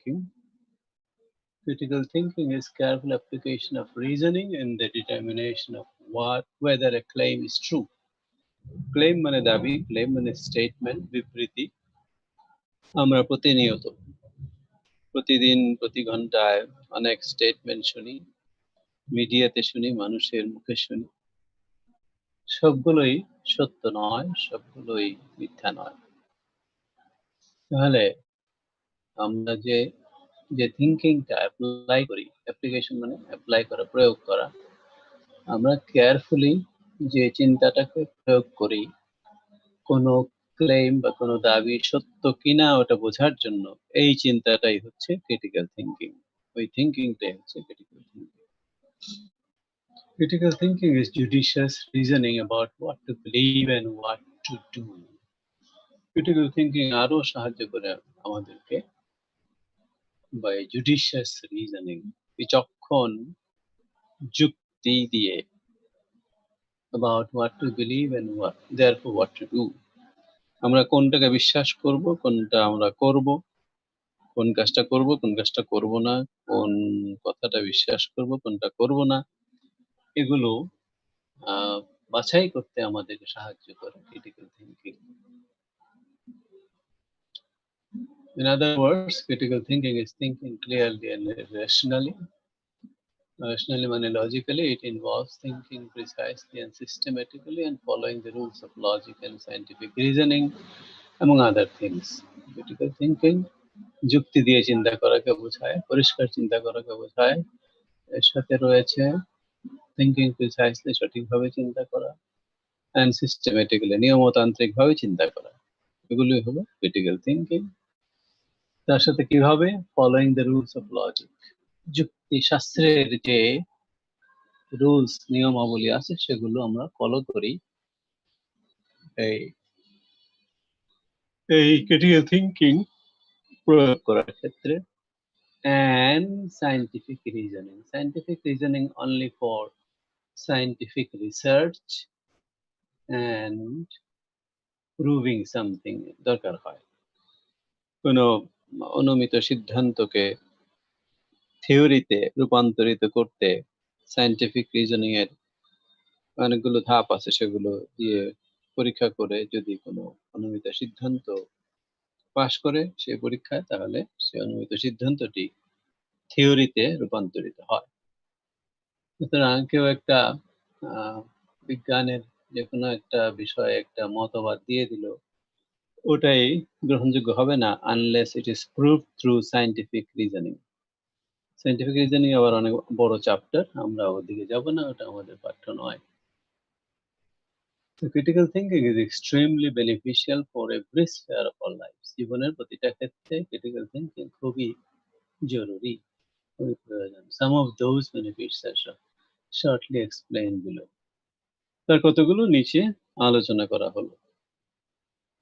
thinking. Critical thinking is careful application of reasoning in the determination of whether a claim is true. Claim মানে দাবি, claim মানে statement, বিবৃতি। আমরা প্রতিনিয়ত, প্রতিদিন, প্রতি ঘন্টায় অনেক statement শুনি, মিডিয়াতে শুনি, মানুষের মুখে শুনি। সবগুলোই সত্য নয়, সবগুলোই মিথ্যা নয়। তাহলে আমরা যে থিঙ্কিংটা অ্যাপ্লাই করি, অ্যাপ্লিকেশন মানে অ্যাপ্লাই করা, প্রয়োগ করা, আমরা কেয়ারফুলি যে চিন্তাটাকে প্রয়োগ করি কোনো ক্লেম বা কোনো দাবি সত্য কিনা ওটা বোঝার জন্য, এই চিন্তাটাই হচ্ছে ক্রিটিক্যাল থিঙ্কিং। ওই থিঙ্কিংটাই হচ্ছে critical thinking. Critical thinking is judicious reasoning about what to believe and what to do. Critical thinking আরো সাহায্য করে আমাদেরকে by judicious reasoning, বিচক্ষণ যুক্তি দিয়ে, about what to believe and therefore what to do. আমরা কোনটাকে বিশ্বাস করব, কোনটা আমরা করব, কোন কাজটা করব, কোন কাজটা করব না, কোন কথাটা বিশ্বাস করব, কোনটা করব না, এগুলো বাছাই করতে আমাদেরকে সাহায্য করে critical thinking. In other words, critical thinking is thinking clearly and rationally. Rationally মানে logically, it involves thinking precisely and systematically and following the rules of logic and scientific reasoning, among other things. Critical thinking যুক্তি দিয়ে চিন্তা করাকে বোঝায়, পরিষ্কার চিন্তা করাকে বোঝায়। এর সাথে রয়েছে থিঙ্কিং প্রিসাইসলি, সঠিকভাবে চিন্তা করা, অ্যান্ড সিস্টেমেটিক্যালি, নিয়মতান্ত্রিকভাবে চিন্তা করা। এগুলোই হলো ক্রিটিক্যাল থিঙ্কিং। তার সাথে কিভাবে? Following the rules of logic, যুক্তি শাস্ত্রের যে রুলস, নিয়মাবলী আছে সেগুলো আমরা ফলো করি এই ক্রিটিক্যাল থিঙ্কিং প্রয়োগ করার ক্ষেত্রে। And scientific reasoning only for scientific research and proving something দরকার হয়। কোনো অনুমিত সিদ্ধান্তকে থিওরিতে রূপান্তরিত করতে সায়েন্টিফিক রিজনিং এর অনেকগুলো ধাপ আছে, সেগুলো দিয়ে পরীক্ষা করে যদি কোনো অনুমিত সিদ্ধান্ত পাশ করে সেই পরীক্ষায়, তাহলে সেই অনুমিত সিদ্ধান্তটি থিওরিতে রূপান্তরিত হয়। সুতরাং কেউ একটা বিজ্ঞানের যে কোনো একটা বিষয়ে একটা মতবাদ দিয়ে দিল, ওটাই গ্রহণযোগ্য হবে না unless it is proved through scientific reasoning. Scientific reasoning আবার অনেক বড় চ্যাপ্টার, আমরা ওদিকে যাব না, ওটা আমাদের পাঠ্য নয়। So critical thinking is extremely beneficial for every sphere of our lives. জীবনের প্রতিটা ক্ষেত্রে critical thinking খুবই জরুরি, খুবই প্রয়োজন। Some of those benefits are shortly explained below. তার কতগুলো নিচে আলোচনা করা হলো।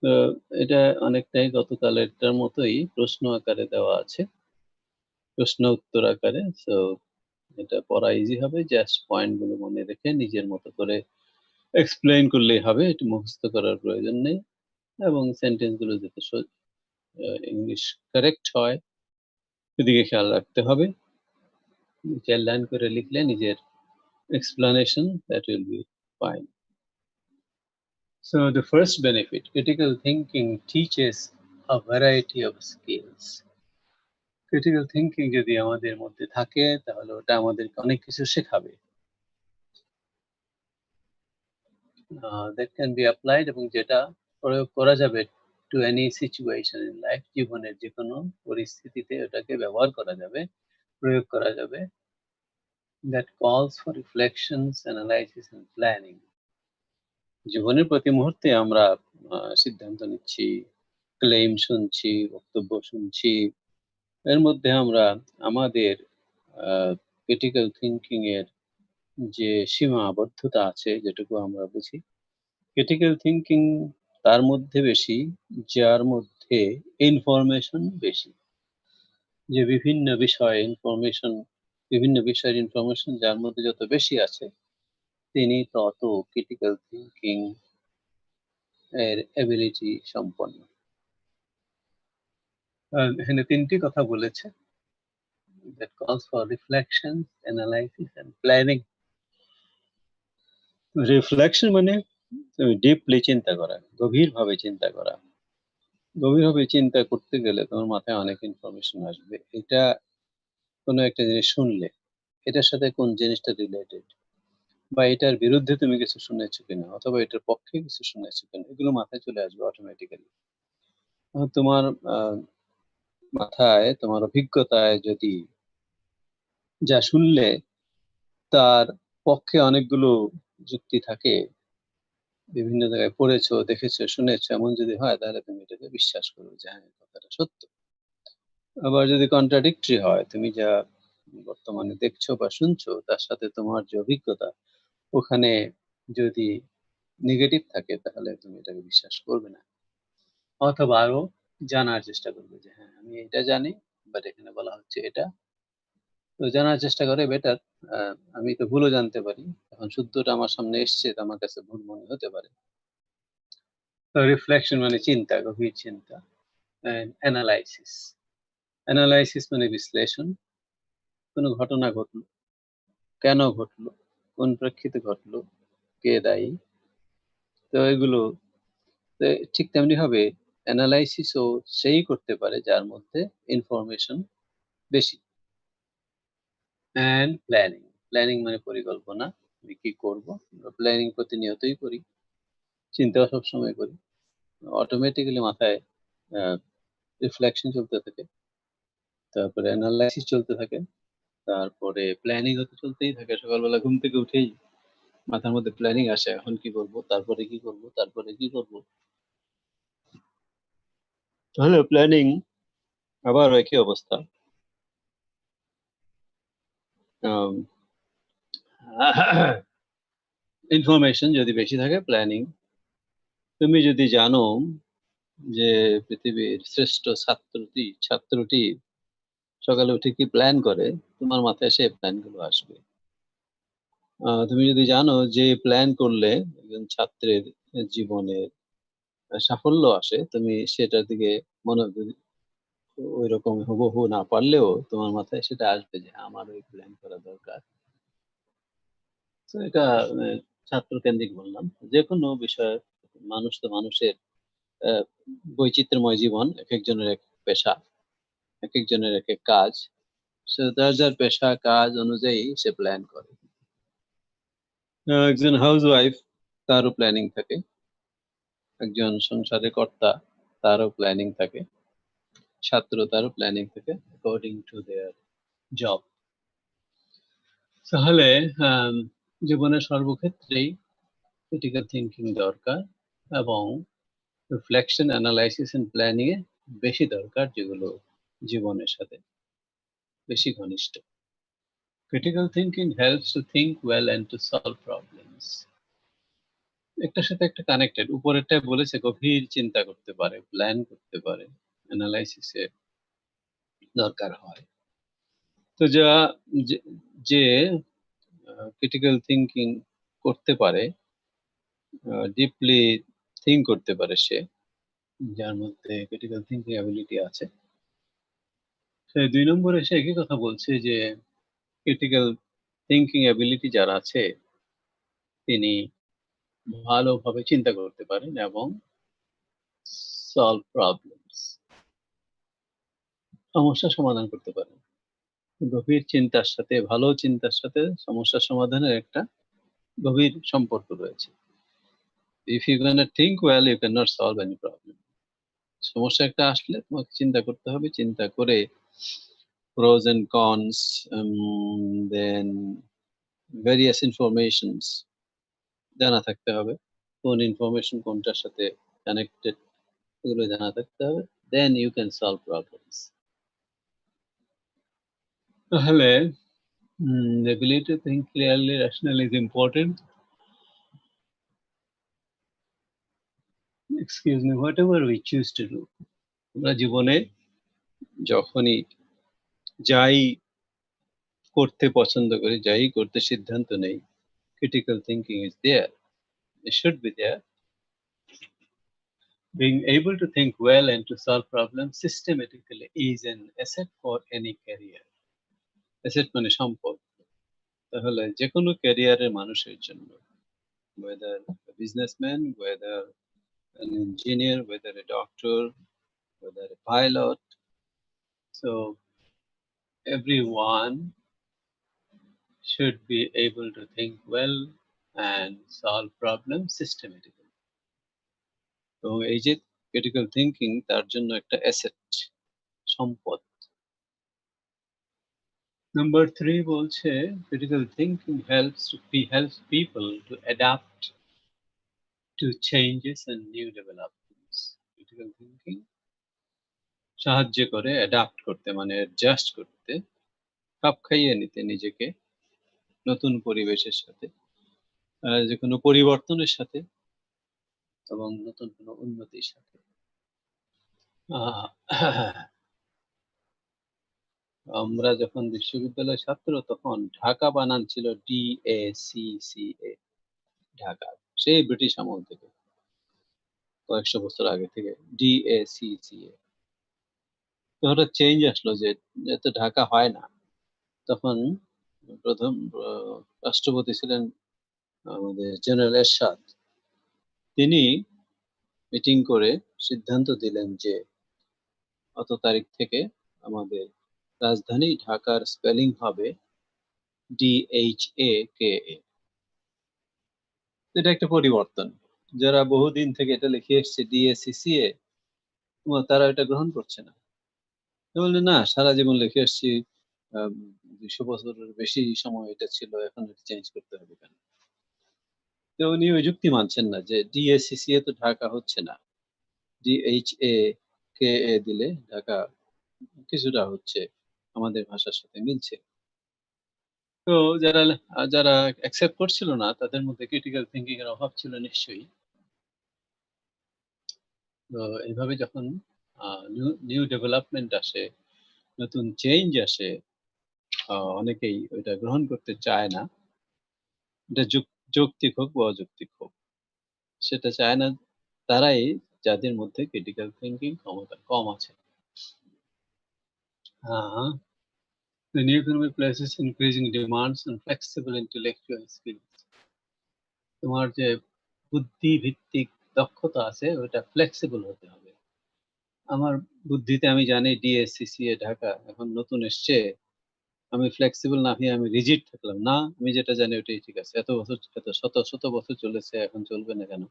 তো এটা অনেকটাই গতকালেরটার মতোই প্রশ্ন আকারে দেওয়া আছে, প্রশ্ন উত্তর আকারে। সো এটা পড়া ইজি হবে, জাস্ট পয়েন্টগুলো মনে রেখে নিজের মতো করে এক্সপ্লেইন করলেই হবে, এটা মুখস্থ করার প্রয়োজন নেই। এবং সেন্টেন্সগুলো যাতে ইংলিশ কারেক্ট হয় সেদিকে খেয়াল রাখতে হবে। 4 লাইন করে লিখলে নিজের explanation, that will be fine. So the first benefit, critical thinking teaches a variety of skills. Critical thinking যদি আমাদের মধ্যে থাকে তাহলে ওটা আমাদেরকে অনেক কিছু শেখাবে। That can be applied, এবং যেটা প্রয়োগ করা যাবে to any situation in life, জীবনের যে কোনো পরিস্থিতিতে ওটাকে ব্যবহার করা যাবে, প্রয়োগ করা যাবে। That calls for reflections, analysis and planning. জীবনের প্রতি মুহূর্তে আমরা সিদ্ধান্ত নিচ্ছি, ক্লেম শুনছি, বক্তব্য শুনছি, এর মধ্যে আমরা আমাদের ক্রিটিক্যাল থিঙ্কিং এর যে সীমাবদ্ধতা আছে, যেটুকু আমরা বুঝি, ক্রিটিক্যাল থিঙ্কিং তার মধ্যে বেশি যার মধ্যে ইনফরমেশন বেশি। যে বিভিন্ন বিষয়ের ইনফরমেশন যার মধ্যে যত বেশি আছে, তিনি তত ক্রিটিক্যাল থিঙ্কিং এর এবিলিটি সম্পন্ন। এখানে তিনটি কথা বলেছে, that calls for reflection, analysis and planning. Reflection মানে তুমি ডিপলি চিন্তা করা, গভীরভাবে চিন্তা করা। গভীরভাবে চিন্তা করতে গেলে তোমার মাথায় অনেক ইনফরমেশন আসবে। এটা কোনো একটা জিনিস শুনলে, এটার সাথে কোন জিনিসটা রিলেটেড বা এটার বিরুদ্ধে তুমি কিছু শুনেছো কিনা অথবা এটার পক্ষে কিছু শুনেছো কিনা, এগুলো মাথায় চলে আসবে অটোমেটিক্যালি। তোমার মাথায়, তোমার অভিজ্ঞতায় যদি যা শুনলে তার পক্ষে অনেকগুলো যুক্তি থাকে, বিভিন্ন জায়গায় পড়েছো, দেখেছো, শুনেছো, এমন যদি হয় তাহলে তুমি এটাকে বিশ্বাস করবে যে হ্যাঁ, এই কথাটা সত্য। আবার যদি কন্ট্রাডিক্টরি হয়, তুমি যা বর্তমানে দেখছো বা শুনছো তার সাথে তোমার যে অভিজ্ঞতা, ওখানে যদি নেগেটিভ থাকে তাহলে তুমি এটাকে বিশ্বাস করবে না, অথবা আরো জানার চেষ্টা করবে যে হ্যাঁ, আমি এটা জানি, বাট এখানে বলা হচ্ছে এটা। তো জানার চেষ্টা করে বেটার। আমি তো ভুলও জানতে পারি, এখন শুদ্ধটা আমার সামনে এসছে, তো আমার কাছে ভুল মনে হতে পারে। তো রিফ্লেকশন মানে চিন্তা, গভীর চিন্তা। অ্যানালাইসিস, অ্যানালাইসিস মানে বিশ্লেষণ। কোনো ঘটনা ঘটলো, কেন ঘটলো, কোন প্রেক্ষিতে ঘটলো, কে দায়ী। তো এগুলো ঠিক তেমনি ভাবে অ্যানালাইসিসও সেই করতে পারে যার মধ্যে ইনফরমেশন বেশি। অ্যান্ড প্ল্যানিং, প্ল্যানিং মানে পরিকল্পনা, আমি কি করবো। প্ল্যানিং প্রতিনিয়তই করি, চিন্তাও সবসময় করি। অটোমেটিক্যালি মাথায় রিফ্লেকশন চলতে থাকে, তারপরে অ্যানালাইসিস চলতে থাকে, তারপরে প্ল্যানিং হতে চলতেই থাকে। সকালবেলা ঘুম থেকে উঠেই মাথার মধ্যে প্ল্যানিং আসে, এখন কি করব, তারপরে কি করব, তারপরে কি করব। তাহলে প্ল্যানিং আবার একই অবস্থা। ইনফরমেশন যদি বেশি থাকে, প্ল্যানিং। তুমি যদি জানো যে পৃথিবীর শ্রেষ্ঠ ছাত্রটি সকালে উঠে কি প্ল্যান করে, তোমার মাথায় সেই প্ল্যানগুলো আসবে। তুমি যদি জানো যে প্ল্যান করলে একজন ছাত্রের জীবনে সাফল্য আসে, তুমি সেটার দিকে ওই রকম হুবহু না পারলেও তোমার মাথায় সেটা আসবে যে আমার ওই প্ল্যান করা দরকার। তো এটা ছাত্র কেন্দ্রিক বললাম। যে কোনো বিষয়, মানুষ তো মানুষের আহ, বৈচিত্র্যময় জীবন, এক একজনের এক এক পেশা, এক একজনের এক এক কাজ। সে যার যার পেশা কাজ অনুযায়ী সে প্ল্যান করে। একজন হাউস ওয়াইফ, তারও প্ল্যানিং থাকে। একজন সংসারের কর্তা, তারও প্ল্যানিং থাকে। ছাত্র, তারও প্ল্যানিং থাকে অ্যাকর্ডিং টু দেয়ার জব। তাহলে আম, জীবনের সর্বক্ষেত্রেই ক্রিটিক্যাল থিঙ্কিং দরকার, এবং রিফ্লেকশন, অ্যানালাইসিস এন্ড প্ল্যানিং এ বেশি দরকার, যেগুলো জীবনের সাথে বেশি ঘনিষ্ঠ। Critical thinking helps to think well and to solve problems. একটার সাথে একটা কানেক্টেড। উপরেরটায় বলেছে গভীর চিন্তা করতে পারে, প্ল্যান করতে পারে, অ্যানালাইসিসের দরকার হয়। তো যে যে ক্রিটিক্যাল থিঙ্কিং করতে পারে, ডিপলি থিঙ্ক করতে পারে, সে যার মধ্যে ক্রিটিক্যাল থিঙ্কিং অ্যাবিলিটি আছে, সে 2 নম্বরে সে একই কথা বলছে যে ক্রিটিক্যাল থিঙ্কিং অ্যাবিলিটি যার আছে, তিনি ভালোভাবে চিন্তা করতে পারেন এবং সলভ প্রবলেমস, সমস্যা সমাধান করতে পারেন। গভীর চিন্তার সাথে, ভালো চিন্তার সাথে সমস্যা সমাধানের একটা গভীর সম্পর্ক রয়েছে। If you can not think well, you can not solve any problem. সমস্যা একটা আসলে তোমাকে চিন্তা করতে হবে, চিন্তা করে pros and cons, then various informations জানা থাকতে হবে, কোন ইনফরমেশন কোনটার সাথে কানেক্টেড, এগুলো জানা থাকতে হবে, then you can solve problems. তাহলে the ability to think clearly, rationally is important. Excuse me, whatever we choose to do, আমরা জীবনে যখনই যাই করতে পছন্দ করি, যাই করতে সিদ্ধান্ত নেই, critical thinking is there, it should be there. Being able to think well and to solve problems systematically is an asset for any career. Asset মানে সম্পদ। তাহলে যেকোনো ক্যারিয়ারের মানুষের জন্য, whether a businessman, whether an engineer, whether a doctor, whether a pilot, so everyone should be able to think well and solve problems systematically. তো এই যে ক্রিটিক্যাল থিংকিং তার জন্য একটা অ্যাসেট, সম্পদ। নাম্বার 3 বলছে critical thinking helps people to adapt to changes and new developments. Critical thinking সাহায্য করে অ্যাডাপ্ট করতে মানে অ্যাডজাস্ট করতে, খাপ খাইয়ে নিতে নিজেকে নতুন পরিবেশের সাথে, যেকোনো পরিবর্তনের সাথে এবং নতুন কোনো উন্নতির সাথে। আহ আমরা যখন বিশ্ববিদ্যালয়ের ছাত্র তখন ঢাকা বানান ছিল DACCA, ঢাকা। সেই ব্রিটিশ আমল থেকে, কয়েকশো বছর আগে থেকে DACCA। তো হঠাৎ চেঞ্জ আসলো যে এত ঢাকা হয় না। তখন প্রথম রাষ্ট্রপতি ছিলেন আমাদের জেনারেল এরশাদ। তিনি মিটিং করে সিদ্ধান্ত দিলেন যে অত তারিখ থেকে আমাদের রাজধানী ঢাকার স্পেলিং হবে DHAKA। এটা একটা পরিবর্তন। যারা বহুদিন থেকে এটা লিখে এসছে DACCA, তারা এটা গ্রহণ করছে না। বললেন না, সারা জীবন লিখে এসছি, 200 বছরের বেশি সময় এটা ছিল, এখন এটা চেঞ্জ করতে হবে কেন? তো উনি ওই যুক্তি মানছেন না যে DACCA তো ঢাকা হচ্ছে না, DHAKA দিলে ঢাকা কিছুটা হচ্ছে, আমাদের ভাষার সাথে মিলছে। তো যারা যারা অ্যাকসেপ্ট করছিল না তাদের মধ্যে ক্রিটিক্যাল থিংকিং এর অভাব ছিল নিশ্চয়ই। তো এইভাবে যখন নিউ ডেভেলপমেন্ট আসে, নতুন চেঞ্জ আসে, অনেকেই ওইটা গ্রহণ করতে চায় না। এটা যৌক্তিক হোক বা অযৌক্তিক হোক, সেটা চায় না তারাই, যাদের মধ্যে ক্রিটিক্যাল থিংকিং ক্ষমতা কম আছে। The new economic places increasing demands on flexible intellectual skills. তোমার যে বুদ্ধি ভিত্তিক দক্ষতা আছে ওটা ফ্লেক্সিবল হতে হবে। আমার বুদ্ধিতে আমি জানি DACCA ঢাকা এখন নতুন এসছে, আমি ফ্লেক্সিবল না হয়ে আমি রিজিড থাকলাম না, আমি যেটা জানি ওটাই ঠিক আছে। এত বছর, এত শত শত বছর চলেছে, এখন চলবে না কেন?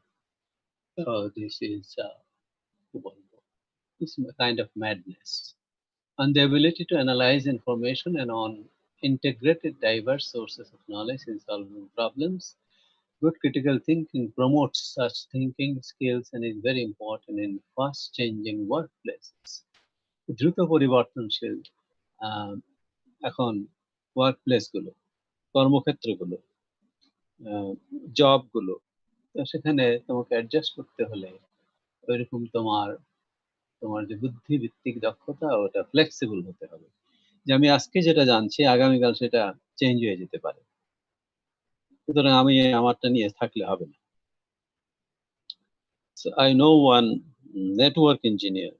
দিস ইজ কি বলবো, it's a kind of madness. And the ability to analyze information and on integrated diverse sources of knowledge in solving problems. Good critical thinking promotes such thinking skills and is very important in fast changing workplaces. দ্রুত পরিবর্তনশীল আহ, এখন workplace গুলো, কর্মক্ষেত্রগুলো, জবগুলো, তো সেখানে তোমাকে adjust করতে হলে ওইরকম তোমার তোমার যে বুদ্ধিভিত্তিক দক্ষতা ওটা ফ্লেক্সিবল হতে হবে। যে আমি আজকে যেটা জানছি আগামীকাল সেটা চেঞ্জ হয়ে যেতে পারে, সুতরাং আমি আমারটা নিয়ে থাকলে হবে না। So I know one network engineer,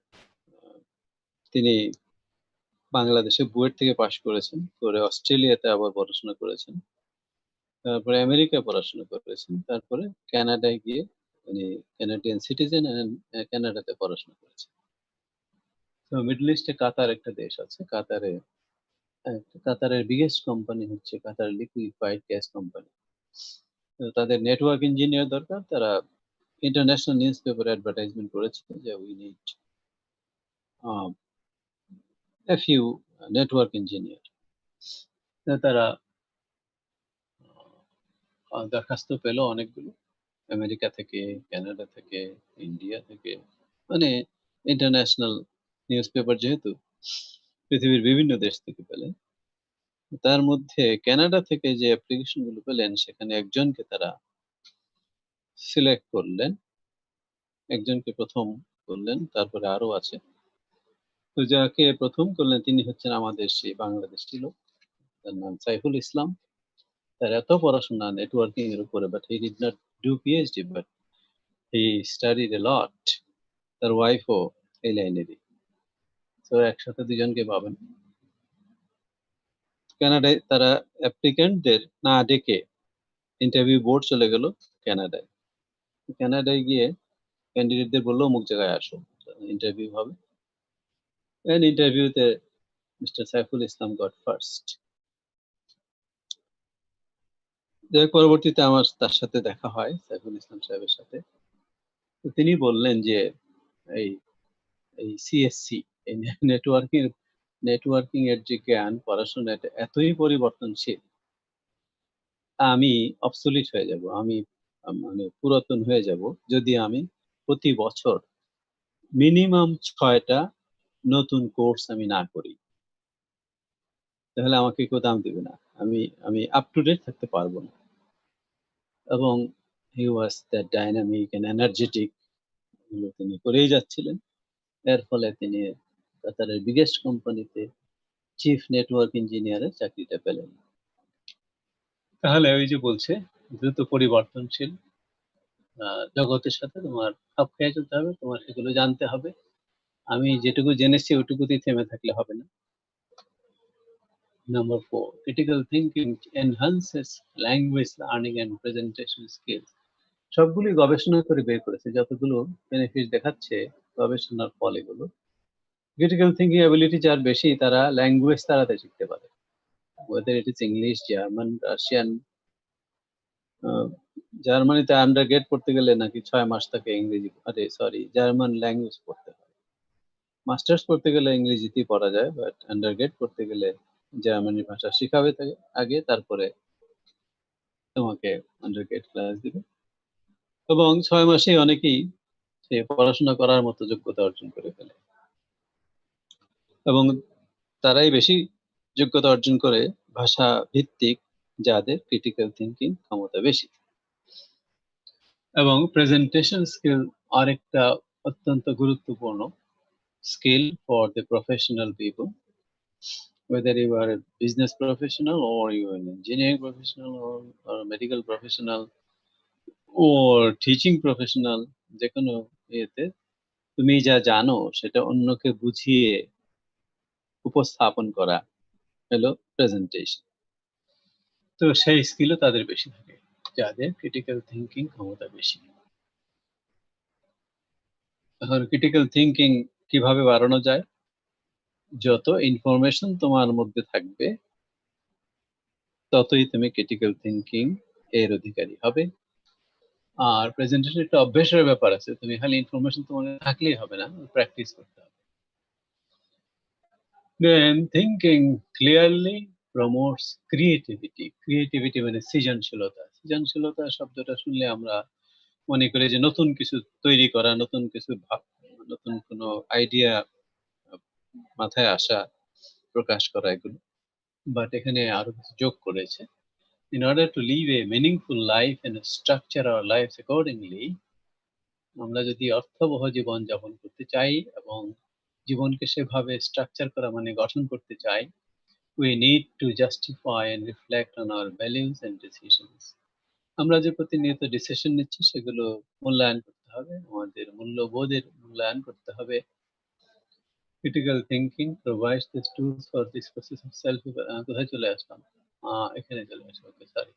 তিনি বাংলাদেশে বুয়েট থেকে পাশ করেছেন, করে অস্ট্রেলিয়াতে আবার পড়াশোনা করেছেন, তারপরে আমেরিকায় পড়াশোনা করেছেন, তারপরে কানাডায় গিয়ে উনি কানাডিয়ান সিটিজেন, কানাডাতে পড়াশোনা করেছেন। তো মিডল ইস্টে কাতার একটা দেশ আছে, কাতারের বিগেস্ট কোম্পানি হচ্ছে কাতার লিকুইফাইড গ্যাস কোম্পানি। তাদের নেটওয়ার্ক ইঞ্জিনিয়ার দরকার, তারা ইন্টারন্যাশনাল নিউজ পেপারে অ্যাডভার্টাইজমেন্ট করেছে যে we need a few network engineer। তারা দরখাস্ত পেল অনেকগুলো, আমেরিকা থেকে, কানাডা থেকে, ইন্ডিয়া থেকে, মানে ইন্টারন্যাশনাল নিউজ পেপার যেহেতু পৃথিবীর বিভিন্ন দেশ থেকে পেলেন। তার মধ্যে কানাডা থেকে যে অ্যাপ্লিকেশন গুলো পেলেন সেখানে একজনকে তারা সিলেক্ট করলেন, একজনকে প্রথম করলেন, তারপরে আরো আছে। তো যাকে প্রথম করলেন তিনি হচ্ছেন আমাদের সেই বাংলাদেশি লোক, তার নাম সাইফুল ইসলাম। তার এত পড়াশোনা নেটওয়ার্কিং এর উপরে, but he did not do PhD, but he studied a lot তার ওয়াইফও এই লাইনেরই। তো একসাথে দুজনকে পাবেন। কানাডায় তারা অ্যাপ্লিক্যান্টদের না ডেকে ইন্টারভিউ বোর্ড চলে গেল কানাডায়। কানাডায় গিয়ে ক্যান্ডিডেটদের বললো অমুক জায়গায় আসো, ইন্টারভিউ হবে। এন্ড ইন্টারভিউতে mister Saiful Islam goat first. পরবর্তীতে আমার তার সাথে দেখা হয়, সাইফুল ইসলাম সাহেবের সাথে। তো তিনি বললেন যে এই এই সিএসসি, এই নেটওয়ার্কিং এর যে জ্ঞান, পড়াশোনা এটা এতই পরিবর্তনশীল, আমি অবসলিট হয়ে যাব, আমি মানে পুরাতন হয়ে যাব যদি আমি প্রতি বছর মিনিমাম 6টা নতুন কোর্স আমি না করি। তাহলে আমাকে কেউ দাম দিবে না, আমি আমি আপ টু ডেট থাকতে পারবো না। এবং he was that dynamic and energetic, তিনি করেই যাচ্ছিলেন। এর ফলে তিনি কাতারের বিগেস্ট কোম্পানিতে চিফ নেটওয়ার্ক ইঞ্জিনিয়ারের চাকরিটা পেলেন। তাহলে ওই যে বলছে দ্রুত পরিবর্তনশীল জগতের সাথে তোমার খাপ খেয়ে চলতে হবে, তোমার সেগুলো জানতে হবে। আমি যেটুকু জেনেছি ওটুকুতেই থেমে থাকলে হবে না। Number 4, critical thinking enhances language learning and presentation skills. সবগুলি গবেষণা করে বের করেছে, যতগুলো বেনিফিট দেখাচ্ছে গবেষণার ফল এগুলো। ক্রিটিক্যাল থিঙ্কিং অ্যাবিলিটি যার বেশি, তারা ল্যাঙ্গুয়েজ তাড়াতাড়ি শিখতে পারে, whether it is English, German, Russian. জার্মানিতে আন্ডারগ্রেড পড়তে গেলে নাকি 6 মাস তাকে ইংরেজি, জার্মান ল্যাঙ্গুয়েজ পড়তে হয়। মাস্টার্স করতে গেলে ইংরেজিতেই পড়া যায়, বাট আন্ডারগ্রেড করতে গেলে জার্মানি ভাষা শিখাবে তাকে আগে, তারপরে তোমাকে আন্ডারগ্রেড ক্লাস দিবে। এবং 6 মাসেই অনেকেই সে পড়াশোনা করার মতো যোগ্যতা অর্জন করে ফেলে, এবং তারাই বেশি যোগ্যতা অর্জন করে ভাষা ভিত্তিক, যাদের ক্রিটিক্যাল থিঙ্কিং ক্ষমতা বেশি। এবং প্রেজেন্টেশন স্কিল আরেকটা অত্যন্ত গুরুত্বপূর্ণ skill for the professional people, whether you are a business professional or you are an engineering professional or a medical professional or teaching professional, যে কোনো ইয়েতে তুমি যা জানো সেটা অন্যকে বুঝিয়ে উপস্থাপন করা হলো প্রেজেন্টেশন। তো সেই স্কিলও তাদের বেশি থাকে, যাদের ক্রিটিক্যাল থিঙ্কিং ক্ষমতা বেশি। এখন ক্রিটিক্যাল থিঙ্কিং কিভাবে বাড়ানো যায়? যত ইনফরমেশন তোমার মধ্যে থাকবে, ততই তুমি ক্রিটিক্যাল থিঙ্কিং এর অধিকারী হবে। আর প্রেজেন্টেশন একটা অভ্যাসের ব্যাপার আছে, তুমি খালি ইনফরমেশন তোমার থাকলেই হবে না, প্র্যাকটিস করতে হবে। Then thinking clearly promotes creativity. Creativity মানে সৃজনশীলতা। সৃজনশীলতা শব্দটা শুনলে আমরা মনে করি যে নতুন কিছু তৈরি করা, নতুন কিছু নতুন কোনো আইডিয়া মাথায় আসা, প্রকাশ করা, এগুলো। বাট এখানে আরো কিছু যোগ করেছে। In order to live a meaningful life and structure our lives accordingly, আমরা যদি অর্থবহ জীবন যাপন করতে চাই এবং জীবনকে সেভাবে স্ট্রাকচার করা মানে গঠন করতে চাই, we need to justify and reflect on our values and decisions. আমরা যে প্রতিনিয়ত ডিসিশন নিচ্ছি সেগুলো মূল্যায়ন করতে হবে, আমাদের মূল্যবোধের মূল্যায়ন করতে হবে। Critical thinking provides the tools for this process of self, কোথায় চলে আসলাম, এখানে চলে আসলাম, okay sorry.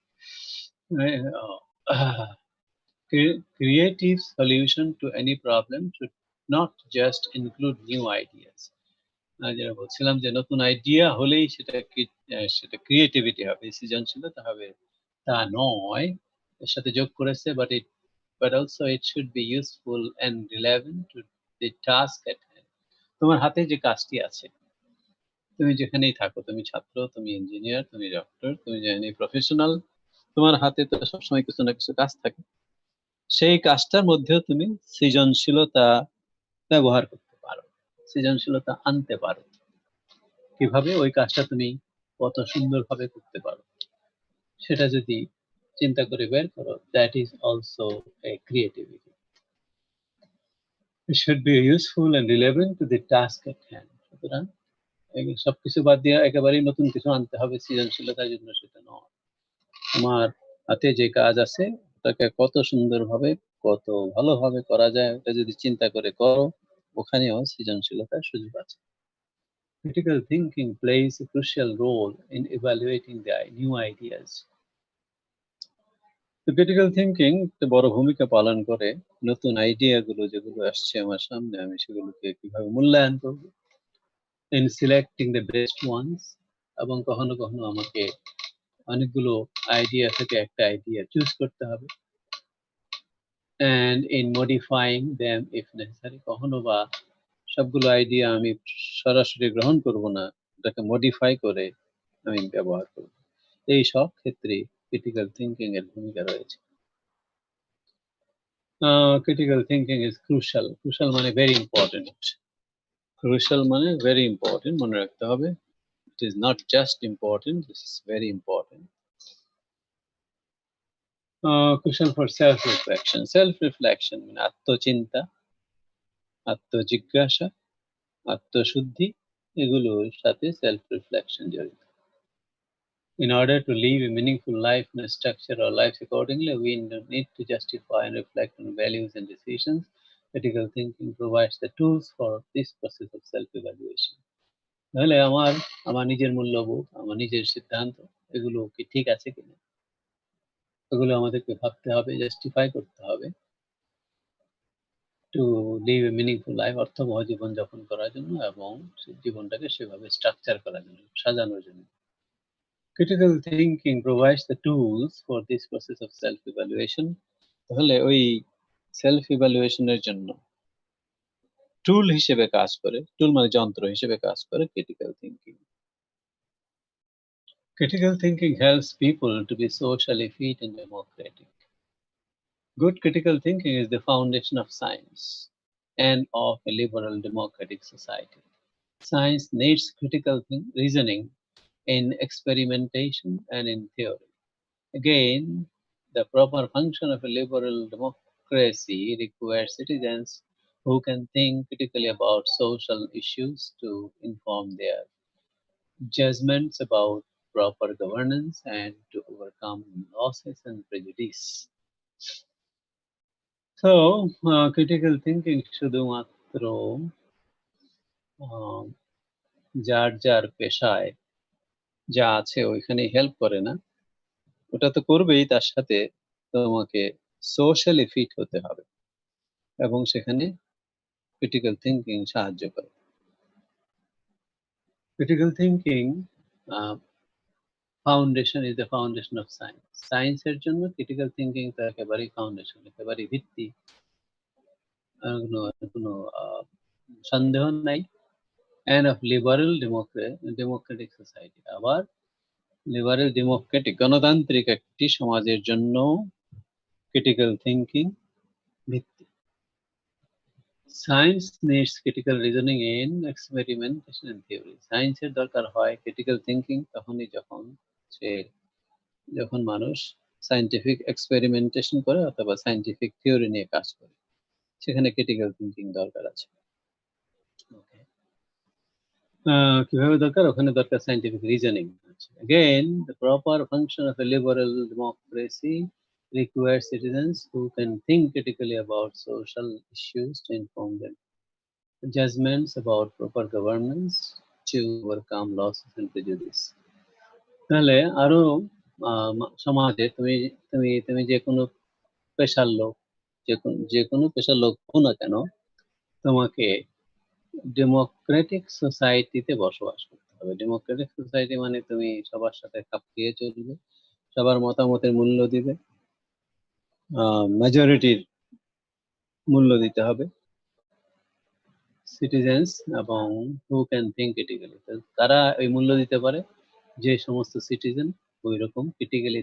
Creative solution to any problem should not just include new ideas. যেটা বলছিলাম যে নতুন আইডিয়া হলেই সেটা ক্রিয়েটিভিটি হবে, সৃজনশীলতা হবে, তা নয়। এর সাথে যোগ করেছে but also it should be useful and relevant to the task at hand. তোমার হাতে যে কাজটি আছে, তুমি যেখানেই থাকো, তুমি ছাত্র, তুমি ইঞ্জিনিয়ার, তুমি ডক্টর, তুমি যেখানেই প্রফেশনাল, তোমার হাতে তো সবসময় কিছু না কিছু কাজ থাকে। সেই কাজটার মধ্যেও তুমি সৃজনশীলতা ব্যবহার করতে পারো, সৃজনশীলতা আনতে পারো। কিভাবে? ওই কাজটা তুমি কত সুন্দরভাবে করতে পারো, সেটা যদি চিন্তা করে বের করো, that is also a creativity. It should be useful and relevant to the task at hand. সুতরাং সবকিছু বাদ দিয়ে একেবারেই নতুন কিছু আনতে হবে সৃজনশীলতার জন্য, সেটা নয়। তোমার হাতে যে কাজ আছে ওটাকে কত সুন্দরভাবে কত ভালোভাবে করা যায় ওটা যদি চিন্তা করে করো, ওখানেও সৃজনশীলতার সুযোগ আছে। Critical thinking plays a crucial role in evaluating the new ideas. তো ক্রিটিক্যাল থিঙ্কিং একটা বড় ভূমিকা পালন করে নতুন আইডিয়া গুলো যেগুলো আসছে আমার সামনে, আমি সেগুলোকে কিভাবে মূল্যায়ন করবো in selecting the best ones, এবং কখনো কখনো আমাকে অনেকগুলো আইডিয়া থেকে একটা আইডিয়া চুজ করতে হবে, and in modifying them if necessary, কখনো বা সবগুলো আইডিয়া আমি সরাসরি গ্রহণ করব না, এটাকে মডিফাই করে আমি ব্যবহার করব। এই সব ক্ষেত্রে ক্রিটিক্যাল থিঙ্কিং এর ভূমিকা রয়েছে। Critical thinking is crucial. Crucial মানে ভেরি ইম্পর্টেন্ট। ক্রুশাল মানে ভেরি ইম্পর্টেন্ট, মনে রাখতে হবে। It is not just important, this is very important. Crucial for self reflection. Self reflection মানে আত্মচিন্তা, আত্মজিজ্ঞাসা, আত্মশুদ্ধি, এগুলোর সাথে সেলফ রিফ্লেকশন জড়িত। In order to live a meaningful life and structure our lives accordingly, we need to justify and reflect on values and decisions. Critical thinking provides the tools for this process of self-evaluation. তাহলে আমার নিজের মূল্যবোধ, আমার নিজের সিদ্ধান্ত, এগুলো কি ঠিক আছে কিনা, এগুলো আমাদেরকে ভাবতে হবে, জাস্টিফাই করতে হবে, to live a meaningful life, অর্থবহ জীবন যাপন করার জন্য এবং জীবনটাকে সেভাবে স্ট্রাকচার করার জন্য, সাজানোর জন্য। Critical thinking provides the tools for this process of self-evaluation. তাহলে ওই সেলফ ইভ্যালুয়েশনের জন্য টুল হিসেবে কাজ করে, টুল মানে যন্ত্র হিসেবে কাজ করে critical thinking. Critical thinking helps people to be socially fit and democratic. Good critical thinking is the foundation of science and of a liberal democratic society. Science needs critical reasoning in experimentation and in theory. Again, the proper function of a liberal democracy requires citizens who can think critically about social issues to inform their judgments about proper governance and to overcome losses and prejudice. So, critical thinking শুধুমাত্র যার যার পেশায় যা আছে ওইখানে help করে না, ওটা তো করবেই, তার সাথে তোমাকে সোশ্যালি ফিট হতে হবে এবং সেখানে ক্রিটিক্যাল থিঙ্কিং সাহায্য করে। Critical thinking foundation is the foundation of science. সায়েন্সের জন্য ক্রিটিক্যাল থিঙ্কিং তো একেবারেই ফাউন্ডেশন, একেবারেই ভিত্তি, কোনো সন্দেহ নাই। And of liberal democratic society, আবার লিবারেল ডেমোক্রেটিক গণতান্ত্রিক একটি সমাজের জন্য ক্রিটিক্যাল থিঙ্কিং ভিত্তি। Science needs critical reasoning in experimentation and theory. সায়েন্সের দরকার হয় ক্রিটিক্যাল থিঙ্কিং তখনই যখন মানুষ সায়েন্টিফিক এক্সপেরিমেন্টেশন করে অথবা সায়েন্টিফিক থিওরি নিয়ে কাজ করে, সেখানে ক্রিটিক্যাল থিঙ্কিং দরকার আছে। কিভাবে দরকার? ওখানে দরকার scientific reasoning. Again, the proper function of a liberal democracy requires citizens who can think critically about social issues to inform them judgments about proper governance to overcome losses and prejudice. তাহলে আরো সমাজে তুমি তুমি তুমি যে কোনো পেশার লোক, যে কোনো পেশার লোক হও না কেন, তোমাকে ডেমোক্রেটিক সোসাইটিতে বসবাস করতে হবে। ডেমোক্রেটিক সোসাইটি মানে তুমি সবার সাথে খাপ খেয়ে চলবে, সবার মতামতের মূল্য দিবে, মেজরিটির মূল্য দিতে হবে। সিটিজেন্স এবং হু ক্যান থিঙ্ক ক্রিটিক্যালি, তারা এই মূল্য দিতে পারে যে সমস্ত সিটিজেন ওই রকম ক্রিটিক্যালি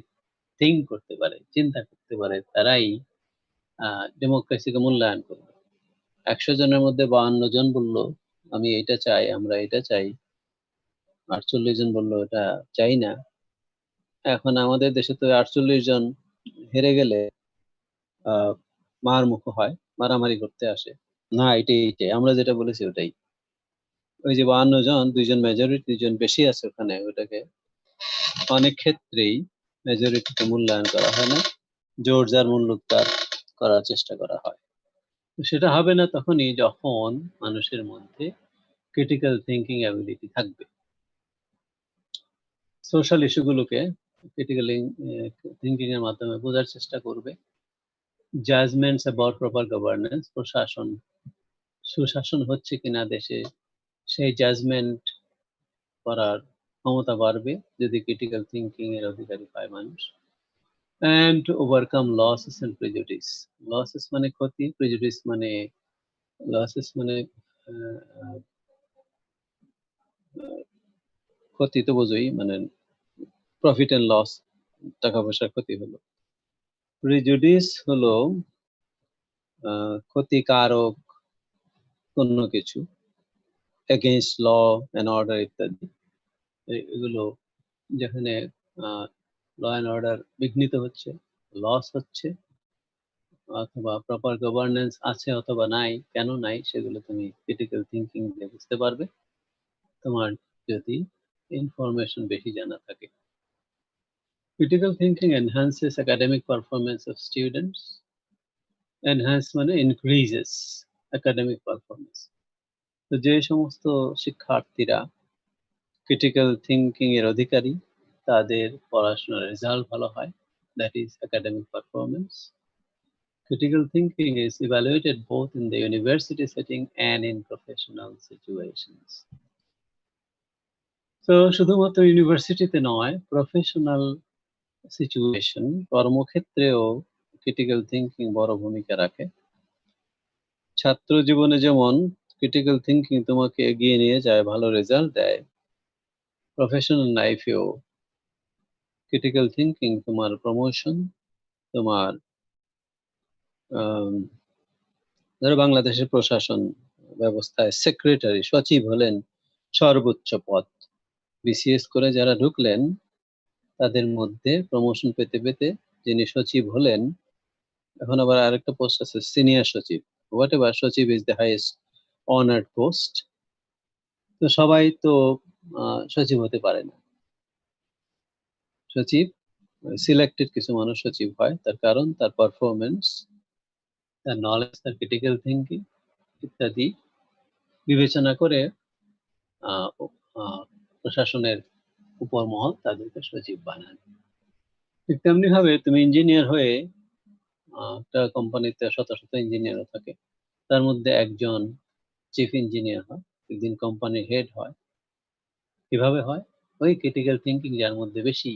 থিঙ্ক করতে পারে, চিন্তা করতে পারে, তারাই ডেমোক্রেসিকে মূল্যায়ন করবে। 100 জনের মধ্যে 52 জন বললো আমি এটা চাই, আমরা এটা চাই, 48 জন বললো এটা চাই না। এখন আমাদের দেশে তো 48 জন হেরে গেলে মার মুখ হয়, মারামারি করতে আসে, না এটাই আমরা যেটা বলেছি ওটাই। ওই যে 52 জন, 2 জন মেজরিটি, 2 জন বেশি আছে ওখানে, ওটাকে অনেক ক্ষেত্রেই মেজরিটিকে মূল্যায়ন করা হয় না। জোর যার মুল্লুক তার, করার চেষ্টা করা হয়। তো সেটা হবে না তখনই যখন মানুষের মধ্যে ক্রিটিক্যাল থিংকিং অ্যাবিলিটি থাকবে। সোশ্যাল ইস্যুগুলোকে ক্রিটিক্যালি থিংকিং এর মাধ্যমে বোঝার চেষ্টা করবে। জাজমেন্টস অ্যাবাউট প্রপার গভর্নেন্স, প্রশাসন সুশাসন হচ্ছে কিনা দেশে, সেই জাজমেন্ট করার ক্ষমতা বাড়বে যদি ক্রিটিক্যাল থিংকিং এর অধিকারী পায় মানুষ। And to overcome losses and prejudice. Losses মানে ক্ষতি, প্রেজুডিস মানে লসেস মানে আহ, আহ, ক্ষতি তো বোঝোই, মানে প্রফিট অ্যান্ড লস, টাকা পয়সার ক্ষতি হলো। প্রেজুডিস হলো ক্ষতিকারক কোনো কিছু, এগেইনস্ট ল অ্যান্ড অর্ডার ইত্যাদি। এগুলো যেখানে ল অ্যান্ড অর্ডার বিঘ্নিত হচ্ছে, লস হচ্ছে, অথবা প্রপার গভর্নেন্স আছে অথবা নাই, কেন নাই সেগুলো তুমি ক্রিটিক্যাল থিঙ্কিং দিয়ে বুঝতে পারবে, তোমার যদি ইনফরমেশন বেশি জানা থাকে। Critical thinking enhances academic performance of students. Enhance মানে ইনক্রিজেস একাডেমিক পারফরমেন্স। তো যে সমস্ত শিক্ষার্থীরা ক্রিটিক্যাল থিঙ্কিং এর অধিকারী, তাদের পড়াশোনার রেজাল্ট ভালো হয়, that is academic performance. Critical thinking is evaluated both in the university setting and in professional situations. তো শুধুমাত্র ইউনিভার্সিটিতে নয়, প্রফেশনাল সিচুয়েশন, কর্মক্ষেত্রেও ক্রিটিক্যাল থিঙ্কিং বড় ভূমিকা রাখে। ছাত্র জীবনে যেমন ক্রিটিক্যাল থিঙ্কিং তোমাকে এগিয়ে নিয়ে যায়, ভালো রেজাল্ট দেয়, প্রফেশনাল লাইফেও ক্রিটিক্যাল থিঙ্কিং তোমার প্রমোশন, তোমার ধরো বাংলাদেশের প্রশাসন ব্যবস্থায় সেক্রেটারি, সচিব হলেন সর্বোচ্চ পদ। বিসিএস করে যারা ঢুকলেন তাদের মধ্যে প্রমোশন পেতে পেতে যিনি সচিব হলেন, এখন আবার আরেকটা পোস্ট আছে সিনিয়র সচিব, হোয়াট এভার, সচিব is the highest honoured post. তো সবাই তো সচিব হতে পারে না। সচিব সিলেক্টেড কিছু মানুষ সচিব হয়, তার কারণ তার পারফরমেন্স, তার নলেজ, তার ক্রিটিক্যাল থিঙ্কিং ইত্যাদি বিবেচনা করে প্রশাসনের উপর মহল তাদেরকে সচিব বানান। ঠিক তেমনি ভাবে তুমি ইঞ্জিনিয়ার হয়ে, একটা কোম্পানিতে শত শত ইঞ্জিনিয়ারও থাকে, তার মধ্যে একজন চিফ ইঞ্জিনিয়ার হয়, একদিন কোম্পানির হেড হয়। কিভাবে হয়? ওই ক্রিটিক্যাল থিঙ্কিং যার মধ্যে বেশি,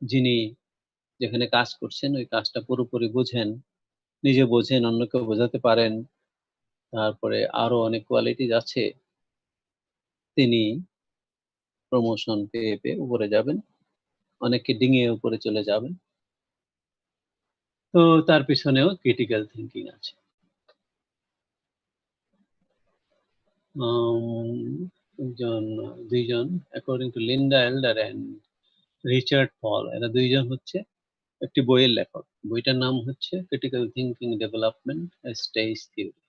যিনি যেখানে কাজ করছেন ওই কাজটা পুরোপুরি বোঝেন, নিজে বোঝেন, অন্যকে বোঝাতে পারেন, তারপরে আরো অনেক কোয়ালিটিজ আছে, তিনি প্রমোশন পেয়ে পেয়ে উপরে যাবেন, অনেককে ডিঙিয়ে উপরে চলে যাবেন। তো তার পিছনেও ক্রিটিক্যাল থিঙ্কিং আছে। দুইজন according to Linda Elder and Richard Paul, এরা দুইজন হচ্ছে একটি বইয়ের লেখক। বইটার নাম হচ্ছে critical thinking development stage theory.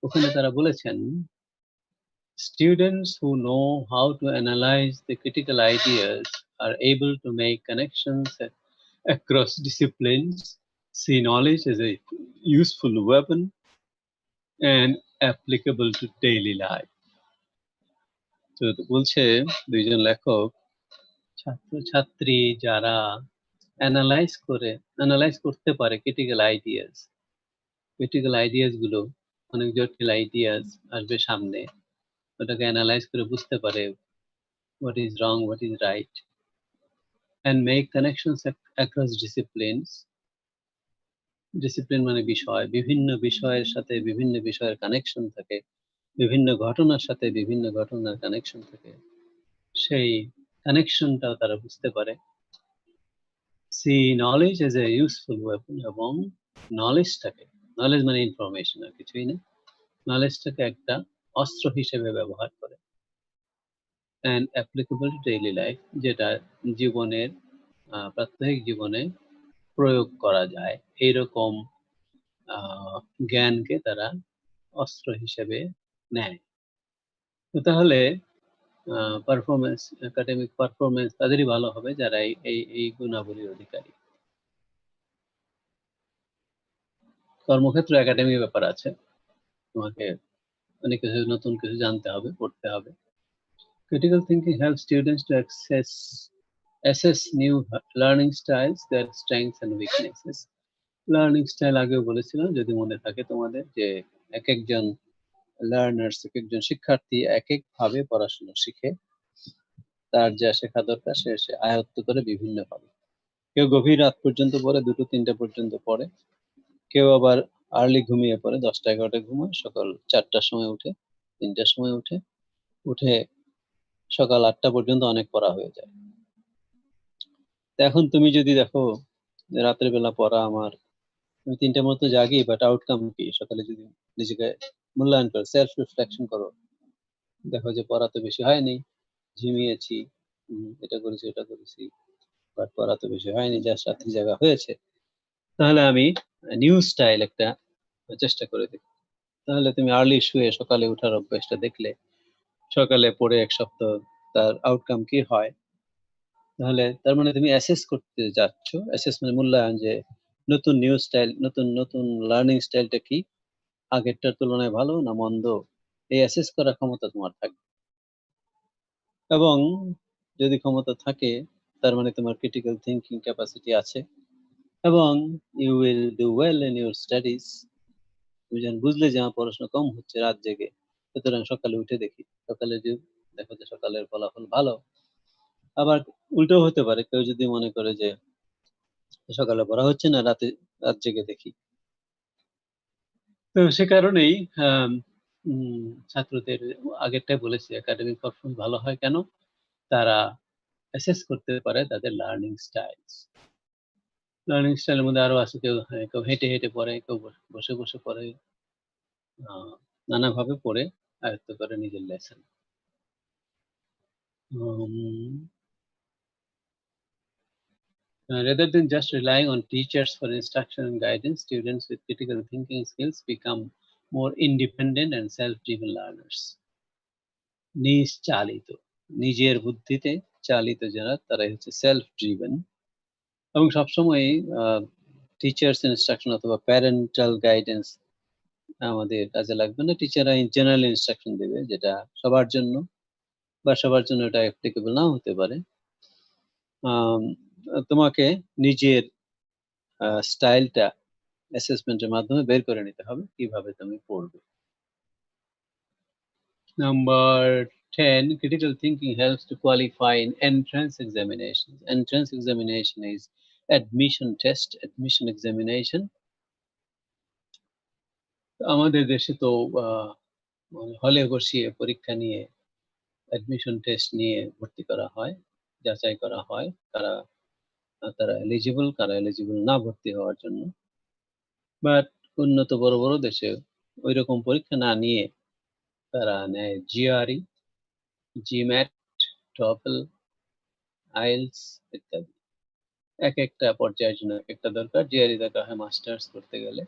ওখানে তারা বলেছেন, students who know how to analyze the critical ideas are able to make connections across disciplines, see knowledge as a useful weapon and applicable to daily life. তো বলছে দুইজন লেখক, ছাত্রছাত্রী যারা analyse করতে পারে ক্রিটিক্যাল আইডিয়াস গুলো, অনেক জটিল আইডিয়াস আসবে সামনে, ওটাকে অ্যানালাইজ করে বুঝতে পারে what is wrong, what is right, and make connections across disciplines. Discipline মানে বিষয়, বিভিন্ন বিষয়ের সাথে বিভিন্ন বিষয়ের কানেকশন থাকে, বিভিন্ন ঘটনার সাথে বিভিন্ন ঘটনার কানেকশন থাকে, সেই কানেকশনটাও তারা বুঝতে পারে। See knowledge as a useful weapon, এবং নলেজটাকে, নলেজ মানে ইনফরমেশন আর কিছুই না, নলেজটাকে একটা অস্ত্র হিসেবে ব্যবহার করে। And applicable to daily life, যেটা জীবনের প্রাত্যহিক জীবনে প্রয়োগ করা যায়, এইরকম জ্ঞানকে তারা অস্ত্র হিসেবে নেয়। তো তাহলে পারফরমেন্স, একাডেমিক পারফরমেন্স তাদেরই ভালো হবে যারা এই এই গুণাবলীর অধিকারী। কর্মক্ষেত্র একাডেমিক ব্যাপার আছে, তোমাকে অনেক কিছু নতুন কিছু জানতে হবে, পড়তে হবে। Critical thinking helps students to assess new learning styles, their strengths and weaknesses. Learning style আগেও বলেছিলাম, যদি মনে থাকে তোমাদের, যে এক একজন লার্নার্স, এক একজন শিক্ষার্থী এক এক ভাবে পড়াশোনা শিখে। তার যা শেখা দরকার সে আয়ত্ত করে বিভিন্ন ভাবে। কেউ গভীর রাত পর্যন্ত পড়ে, 2টো 3টা পর্যন্ত পড়ে। কেউ আবার আর্লি ঘুমিয়ে পড়ে, 10টা 11টায় ঘুমায়, সকাল 4টার সময় উঠে, 3টার সময় উঠে সকাল 8টা পর্যন্ত অনেক পড়া হয়ে যায়। এখন তুমি যদি দেখো রাতের বেলা পড়া আমার, তুমি 3টার মতো জাগি, বাট আউটকাম কি? সকালে যদি নিজেকে মূল্যায়ন করো, সেলফ রিফ্লেকশন করো, দেখো যে পড়া তো বেশি হয়নি, ঝিমিয়েছি, এটা করেছি এটা করেছি, বাট পড়া তো বেশি হয়নি, জাস্ট রাত্রি জাগা হয়েছে। তাহলে আমি নিউ স্টাইল একটা চেষ্টা করে দেখি। তাহলে তুমি আর্লি শুয়ে সকালে উঠার অভ্যাসটা দেখলে, সকালে পড়ে এক সপ্তাহ তার আউটকাম কি হয়। তাহলে তার মানে তুমি অ্যাসেস করতে যাচ্ছ, অ্যাসেস মানে মূল্যায়ন, যে নতুন নিউ স্টাইল, নতুন লার্নিং স্টাইলটা কি, আগেরটার তুলনায় ভালো না মন্দ, এই অ্যাসেস করার ক্ষমতা তোমার থাকবে। এবং যদি ক্ষমতা থাকে, তার মানে তোমার ক্রিটিক্যাল থিঙ্কিং ক্যাপাসিটি আছে, এবং you will do well in your studies. তুমি যখন বুঝলে যে আমার পড়াশোনা কম হচ্ছে রাত জেগে, সুতরাং সকালে উঠে দেখি, সকালে যে দেখো যে সকালের ফলাফল ভালো। আবার উল্টো হতে পারে, কেউ যদি মনে করে যে সকালে পড়া হচ্ছে না, রাত জেগে দেখি। তো সে কারণেই ছাত্রদের আগেরটাই বলেছি, একাডেমিক পারফরমেন্স ভালো হয় কেন? তারা অ্যাসেস করতে পারে তাদের লার্নিং স্টাইলস। লার্নিং স্টাইলের মধ্যে আরো আছে, কেউ হেঁটে হেঁটে পড়ে, কেউ বসে বসে পড়ে, নানাভাবে পড়ে আয়ত্ত করে নিজের lesson. Rather than just relying on teachers for instruction and guidance, students with critical thinking skills become more independent and self-driven learners. নিশ্চালিত, নিজের বুদ্ধিতে চালিত যারা, তারাই হচ্ছে সেলফ ড্রিভেন, এবং সবসময় টিচার্স ইনস্ট্রাকশন অথবা প্যারেন্টাল গাইডেন্স আমাদের কাজে লাগবে না। টিচাররা জেনারেল ইনস্ট্রাকশন দেবে, যেটা সবার জন্য বা সবার জন্য এটা অ্যাপ্লিকেবল নাও হতে পারে। তোমাকে নিজের স্টাইলটা অ্যাসেসমেন্টের মাধ্যমে বের করে নিতে হবে কিভাবে তুমি পড়বে। Number 10, critical thinking helps to qualify in entrance examinations. Entrance examination is admission test, admission examination. আমাদের দেশে তো হলে বসিয়ে পরীক্ষা নিয়ে, অ্যাডমিশন টেস্ট নিয়ে ভর্তি করা হয়, যাচাই করা হয় তারা এলিজিবল, কারা এলিজিবল না ভর্তি হওয়ার জন্য। বাট উন্নত বড় বড় দেশে ওই রকম পরীক্ষা না নিয়ে তারা নেয় জিআরই, জিম্যাট, টফেল, আইএলস ইত্যাদি। এক একটা পর্যায়ের জন্য এক একটা দরকার। জিআরই দরকার হয় মাস্টার্স করতে গেলে,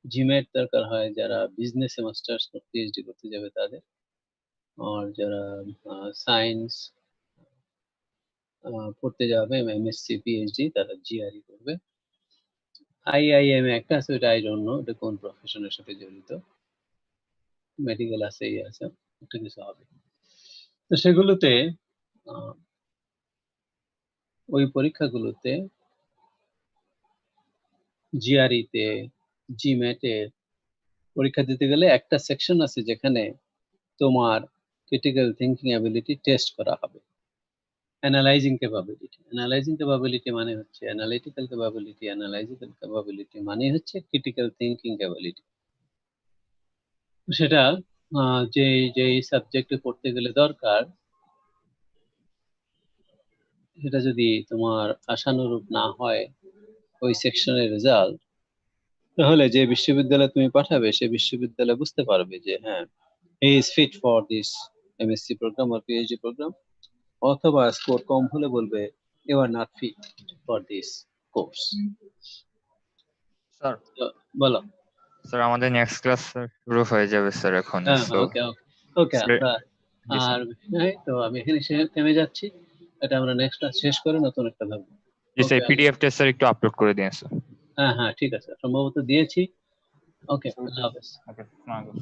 জিম্যাট দরকার হয় যারা বিজনেসে মাস্টার্স পিএইচডি করতে যাবে তাদের, আর যারা সায়েন্স পড়তে যাবে এমএসসি পিএইচডি, তারা জিআরই করবে। আইআইএম একটা আছে, ওটা আই ডোন্ট নো এটা কোন প্রফেশনের সাথে জড়িত, মেডিকেল আছে, আছে একটা কিছু হবে। তো সেগুলোতে ওই পরীক্ষাগুলোতে জিআরইতে, জিম্যাটে পরীক্ষা দিতে গেলে একটা সেকশন আছে যেখানে তোমার ক্রিটিক্যাল থিঙ্কিং অ্যাবিলিটি টেস্ট করা হবে। অ্যানালাইজিং ক্যাপাবিলিটি মানে হচ্ছে অ্যানালিটিক্যাল ক্যাপাবিলিটি, অ্যানালাইজিক্যাল ক্যাপাবিলিটি মানে হচ্ছে ক্রিটিক্যাল থিঙ্কিং ক্যাপাবিলিটি। সেটা যে সাবজেক্টে পড়তে গেলে দরকার, সেটা যদি তোমার আশানুরূপ না হয় ওই সেকশনের রেজাল্ট, তাহলে যে বিশ্ববিদ্যালয়ে তুমি পাঠাবে সে বিশ্ববিদ্যালয় বুঝতে পারবে যে হ্যাঁ, he is fit for this MSc program আর পিএইচডি প্রোগ্রাম, অথবা স্কোর কম হলে বলবে you are not fit for this course. Sir বলো। স্যার আমাদের নেক্সট ক্লাস শুরু হয়ে যাবে স্যার এখন। ওকে ওকে আর তো আমি এখানে থেমে যাচ্ছি, এটা আমরা নেক্সট ক্লাস শেষ করে নতুন একটা ভাববো। জি স্যার, পিডিএফ টা স্যার একটু আপলোড করে দিন স্যার। হ্যাঁ ঠিক আছে, সম্ভবত দিয়েছি, ওকে, আল্লাহ হাফেজ। ওকে, আসসালামু আলাইকুম।